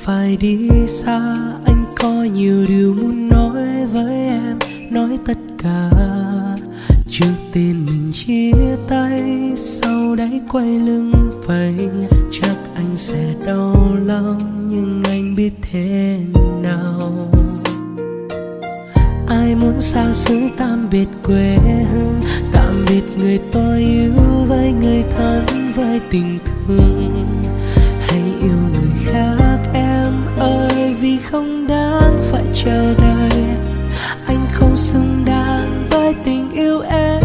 phải đi xa, anh có nhiều điều muốn nói với em, nói tất cả. Trước tiên mình chia tay, sau đấy quay lưng vậy. Chắc anh sẽ đau lòng, nhưng anh biết thế nào. Ai muốn xa xứ tạm biệt quê hương, tạm biệt người tôi yêu với người thân, với tình thương. Hãy yêu người khác em ơi, vì không đáng phải chờ đợi. Anh không xứng đáng với tình yêu em.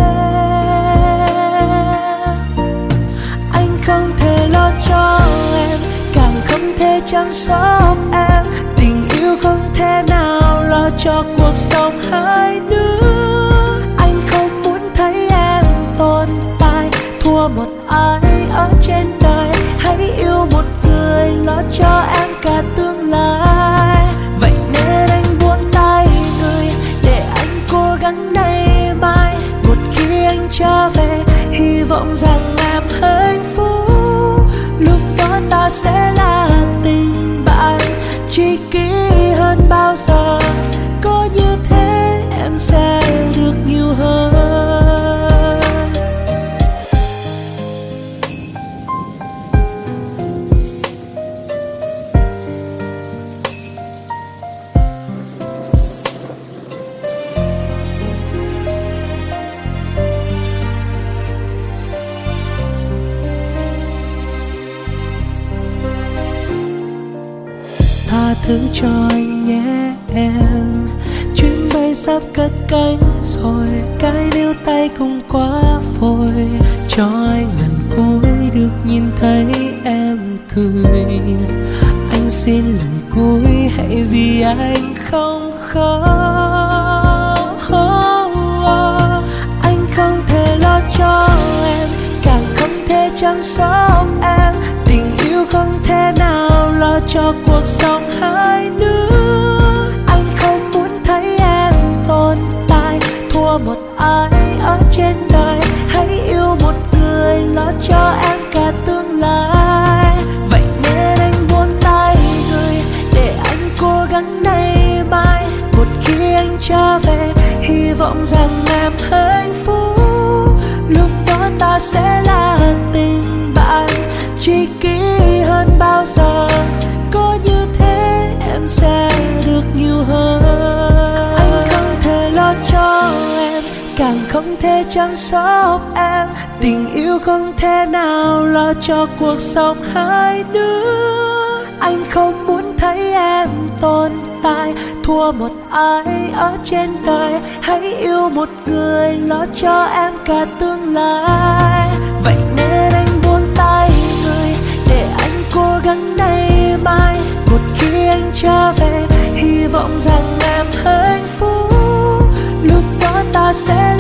Anh không thể lo cho em, càng không thể chăm sóc em. Tình yêu không thể nào lo cho cuộc sống hai đứa. Anh không muốn thấy em tồn tại, thua một ai ở trên đời. Hãy yêu một người lo cho em cả tương lai. Vậy nên anh buông tay người, để anh cố gắng ngày mai. Một khi anh trở về, hy vọng rằng em hạnh phúc. Lúc đó ta sẽ là tình bạn tri kỷ hơn bao giờ. Có như thế em sẽ được nhiều hơn. Tha thứ cho anh nhé em, chuyến bay sắp cất cánh rồi. Cái níu tay cũng quá vội, cho anh lần cuối được nhìn thấy em cười. Anh xin lần cuối hãy vì anh không khóc. Anh không thể lo cho em, càng không thể chăm sóc em. Tình yêu không thể nào lo cho cuộc sống hai đứa. Anh không muốn thấy em tồn tại, thua một ai ở trên đời. Hãy yêu một người lo cho em cả tương lai. Vậy nên anh buông tay người, để anh cố gắng ngày mai. Một khi anh trở về, hy vọng rằng em hạnh phúc. Lúc đó ta sẽ là tình bạn tri kỷ hơn bao giờ. Có như thế em sẽ được nhiều hơn. Anh không thể lo cho em, càng không thể chăm sóc em. Tình yêu không thể nào lo cho cuộc sống hai đứa. Anh không muốn thấy em tồn tại, thua một ai ở trên đời. Hãy yêu một người lo cho em cả tương lai. Vậy nên anh buông tay người, để anh cố gắng ngày mai. Một khi anh trở về, hy vọng rằng em hạnh phúc. Lúc đó ta sẽ